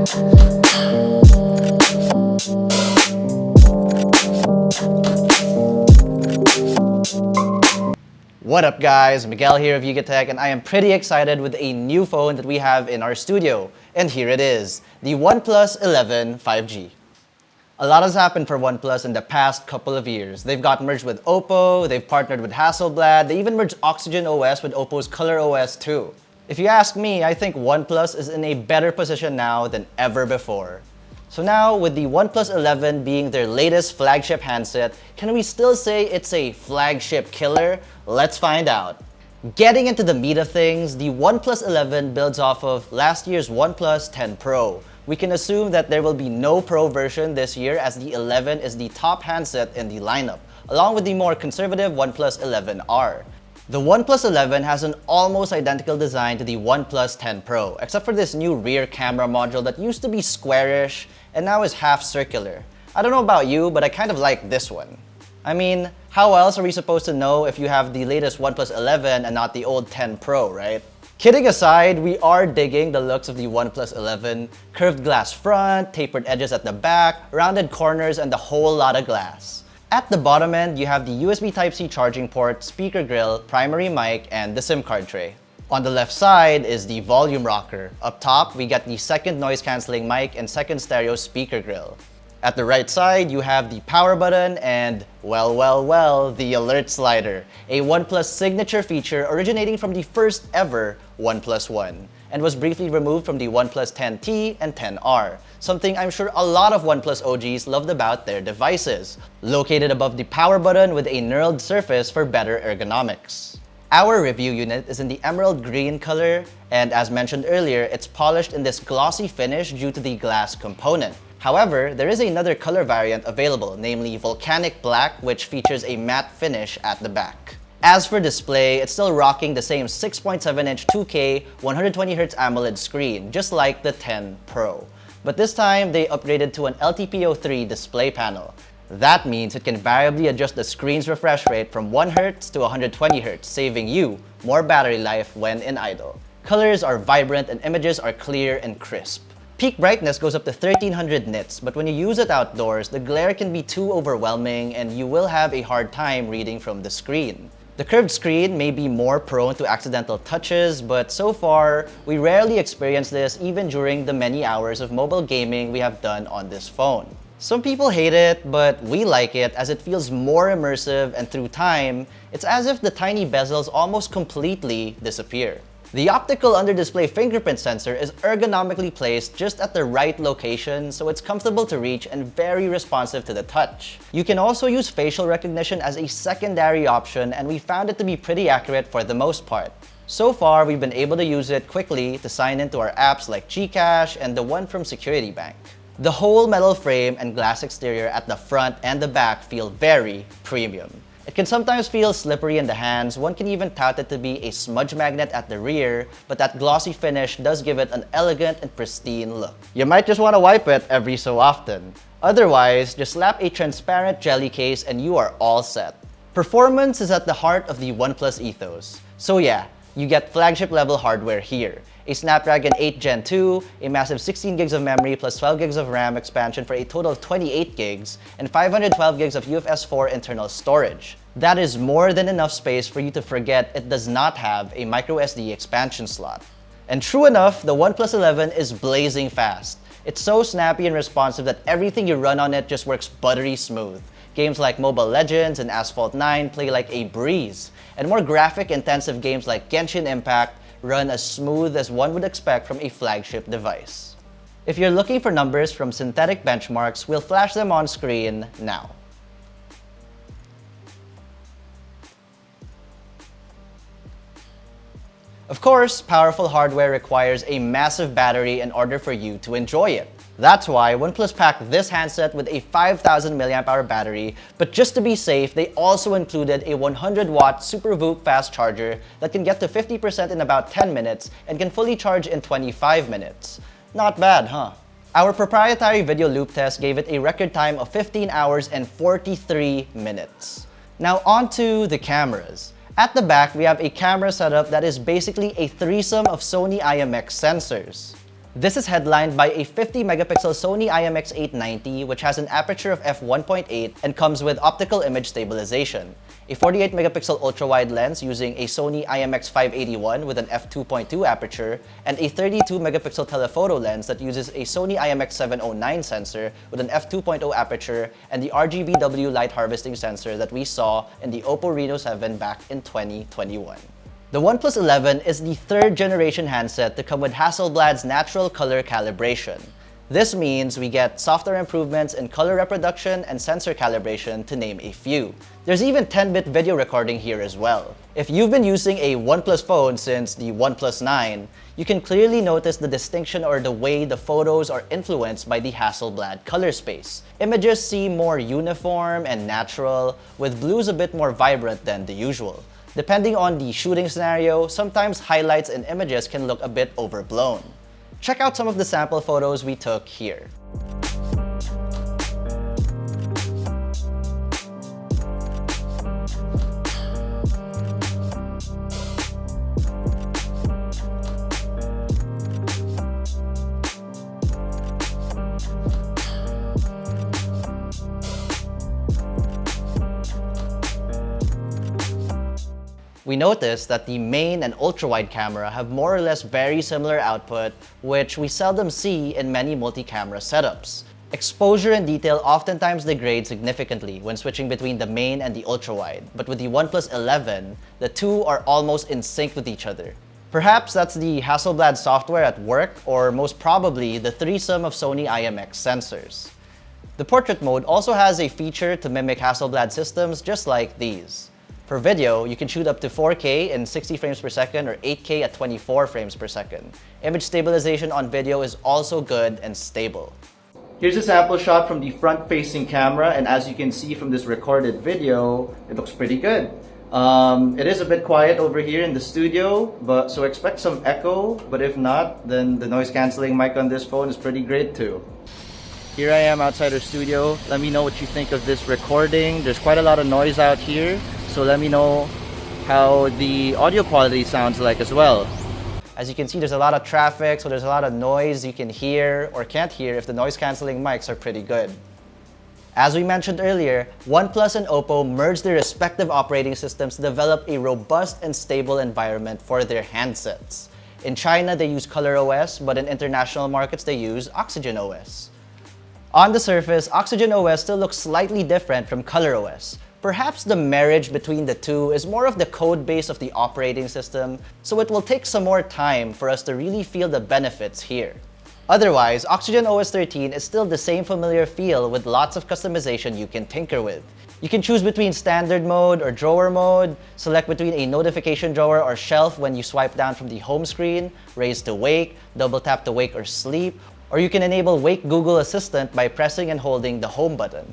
What up guys, Miguel here of Yugatech, and I am pretty excited with a new phone that we have in our studio. And here it is, the OnePlus 11 5G. A lot has happened for OnePlus in the past couple of years. They've got merged with Oppo, they've partnered with Hasselblad, they even merged Oxygen OS with Oppo's Color OS too. If you ask me, I think OnePlus is in a better position now than ever before. So now, with the OnePlus 11 being their latest flagship handset, can we still say it's a flagship killer? Let's find out. Getting into the meat of things, the OnePlus 11 builds off of last year's OnePlus 10 Pro. We can assume that there will be no Pro version this year as the 11 is the top handset in the lineup, along with the more conservative OnePlus 11R. The OnePlus 11 has an almost identical design to the OnePlus 10 Pro, except for this new rear camera module that used to be squarish and now is half circular. I don't know about you, but I kind of like this one. I mean, how else are we supposed to know if you have the latest OnePlus 11 and not the old 10 Pro, right? Kidding aside, we are digging the looks of the OnePlus 11. Curved glass front, tapered edges at the back, rounded corners, and a whole lot of glass. At the bottom end, you have the USB Type-C charging port, speaker grill, primary mic, and the SIM card tray. On the left side is the volume rocker. Up top, we get the second noise-canceling mic and second stereo speaker grill. At the right side, you have the power button and, well, the alert slider, a OnePlus signature feature originating from the first ever OnePlus One, and was briefly removed from the OnePlus 10T and 10R, something I'm sure a lot of OnePlus OGs loved about their devices, located above the power button with a knurled surface for better ergonomics. Our review unit is in the emerald green color, and as mentioned earlier, it's polished in this glossy finish due to the glass component. However, there is another color variant available, namely Volcanic Black, which features a matte finish at the back. As for display, it's still rocking the same 6.7-inch 2K 120Hz AMOLED screen, just like the 10 Pro. But this time, they upgraded to an LTPO3 display panel. That means it can variably adjust the screen's refresh rate from 1 Hz to 120 Hz, saving you more battery life when in idle. Colors are vibrant and images are clear and crisp. Peak brightness goes up to 1300 nits, but when you use it outdoors, the glare can be too overwhelming and you will have a hard time reading from the screen. The curved screen may be more prone to accidental touches, but so far, we rarely experience this even during the many hours of mobile gaming we have done on this phone. Some people hate it, but we like it as it feels more immersive, and through time, it's as if the tiny bezels almost completely disappear. The optical under-display fingerprint sensor is ergonomically placed just at the right location, so it's comfortable to reach and very responsive to the touch. You can also use facial recognition as a secondary option, and we found it to be pretty accurate for the most part. So far, we've been able to use it quickly to sign into our apps like Gcash and the one from Security Bank. The whole metal frame and glass exterior at the front and the back feel very premium. It can sometimes feel slippery in the hands. One can even tout it to be a smudge magnet at the rear, but that glossy finish does give it an elegant and pristine look. You might just want to wipe it every so often. Otherwise, just slap a transparent jelly case and you are all set. Performance is at the heart of the OnePlus ethos. So yeah, you get flagship level hardware here. A Snapdragon 8 Gen 2, a massive 16 gigs of memory plus 12 gigs of RAM expansion for a total of 28 gigs, and 512 gigs of UFS 4 internal storage. That is more than enough space for you to forget it does not have a microSD expansion slot. And true enough, the OnePlus 11 is blazing fast. It's so snappy and responsive that everything you run on it just works buttery smooth. Games like Mobile Legends and Asphalt 9 play like a breeze, and more graphic-intensive games like Genshin Impact run as smooth as one would expect from a flagship device. If you're looking for numbers from synthetic benchmarks, we'll flash them on screen now. Of course, powerful hardware requires a massive battery in order for you to enjoy it. That's why OnePlus packed this handset with a 5000 mAh battery, but just to be safe, they also included a 100-watt Super VOOC fast charger that can get to 50% in about 10 minutes and can fully charge in 25 minutes. Not bad, huh? Our proprietary video loop test gave it a record time of 15 hours and 43 minutes. Now onto the cameras. At the back, we have a camera setup that is basically a threesome of Sony IMX sensors. This is headlined by a 50-megapixel Sony IMX890, which has an aperture of f1.8 and comes with optical image stabilization, a 48-megapixel ultra-wide lens using a Sony IMX581 with an f2.2 aperture, and a 32-megapixel telephoto lens that uses a Sony IMX709 sensor with an f2.0 aperture and the RGBW light harvesting sensor that we saw in the Oppo Reno 7 back in 2021. The OnePlus 11 is the third generation handset to come with Hasselblad's natural color calibration. This means we get software improvements in color reproduction and sensor calibration, to name a few. There's even 10-bit video recording here as well. If you've been using a OnePlus phone since the OnePlus 9, you can clearly notice the distinction or the way the photos are influenced by the Hasselblad color space. Images seem more uniform and natural, with blues a bit more vibrant than the usual. Depending on the shooting scenario, sometimes highlights in images can look a bit overblown. Check out some of the sample photos we took here. We noticed that the main and ultra-wide camera have more or less very similar output, which we seldom see in many multi-camera setups. Exposure and detail oftentimes degrade significantly when switching between the main and the ultra-wide, but with the OnePlus 11, the two are almost in sync with each other. Perhaps that's the Hasselblad software at work, or most probably the threesome of Sony IMX sensors. The portrait mode also has a feature to mimic Hasselblad systems just like these. For video, you can shoot up to 4K in 60 frames per second or 8K at 24 frames per second. Image stabilization on video is also good and stable. Here's a sample shot from the front-facing camera, and as you can see from this recorded video, it looks pretty good. It is a bit quiet over here in the studio, so expect some echo, but if not, then the noise-canceling mic on this phone is pretty great too. Here I am outside our studio. Let me know what you think of this recording. There's quite a lot of noise out here, so let me know how the audio quality sounds like as well. As you can see, there's a lot of traffic, so there's a lot of noise you can hear or can't hear if the noise-canceling mics are pretty good. As we mentioned earlier, OnePlus and Oppo merged their respective operating systems to develop a robust and stable environment for their handsets. In China, they use ColorOS, but in international markets, they use OxygenOS. On the surface, OxygenOS still looks slightly different from ColorOS. Perhaps the marriage between the two is more of the code base of the operating system, so it will take some more time for us to really feel the benefits here. Otherwise, OxygenOS 13 is still the same familiar feel with lots of customization you can tinker with. You can choose between standard mode or drawer mode, select between a notification drawer or shelf when you swipe down from the home screen, raise to wake, double tap to wake or sleep, or you can enable Wake Google Assistant by pressing and holding the home button.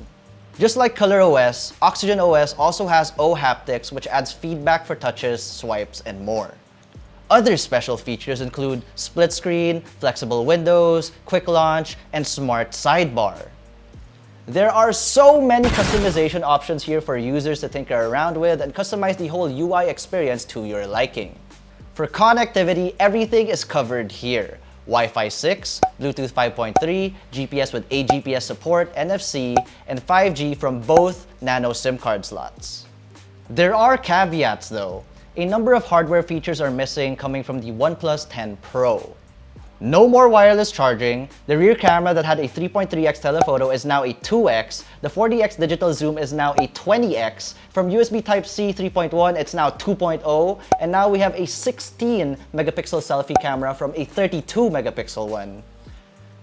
Just like ColorOS, OxygenOS also has O-haptics, which adds feedback for touches, swipes, and more. Other special features include split screen, flexible windows, quick launch, and smart sidebar. There are so many customization options here for users to tinker around with and customize the whole UI experience to your liking. For connectivity, everything is covered here. Wi-Fi 6, Bluetooth 5.3, GPS with AGPS support, NFC, and 5G from both nano SIM card slots. There are caveats though. A number of hardware features are missing coming from the OnePlus 10 Pro. No more wireless charging, the rear camera that had a 3.3x telephoto is now a 2x, the 40x digital zoom is now a 20x, from USB Type-C 3.1 it's now 2.0, and now we have a 16 megapixel selfie camera from a 32 megapixel one.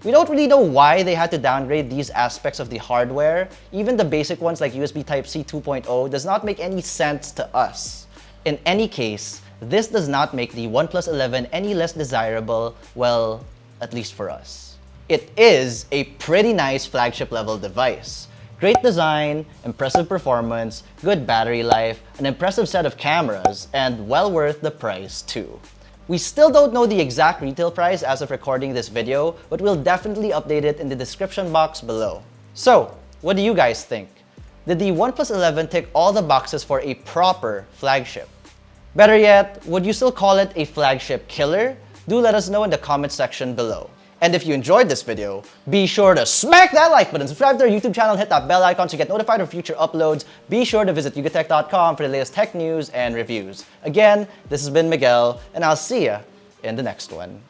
We don't really know why they had to downgrade these aspects of the hardware. Even the basic ones like USB Type-C 2.0 does not make any sense to us. In any case, this does not make the OnePlus 11 any less desirable, well, at least for us. It is a pretty nice flagship level device. Great design, impressive performance, good battery life, an impressive set of cameras, and well worth the price too. We still don't know the exact retail price as of recording this video, but we'll definitely update it in the description box below. So, what do you guys think? Did the OnePlus 11 tick all the boxes for a proper flagship? Better yet, would you still call it a flagship killer? Do let us know in the comment section below. And if you enjoyed this video, be sure to smack that like button, subscribe to our YouTube channel, hit that bell icon to get notified of future uploads. Be sure to visit yugatech.com for the latest tech news and reviews. Again, this has been Miguel, and I'll see ya in the next one.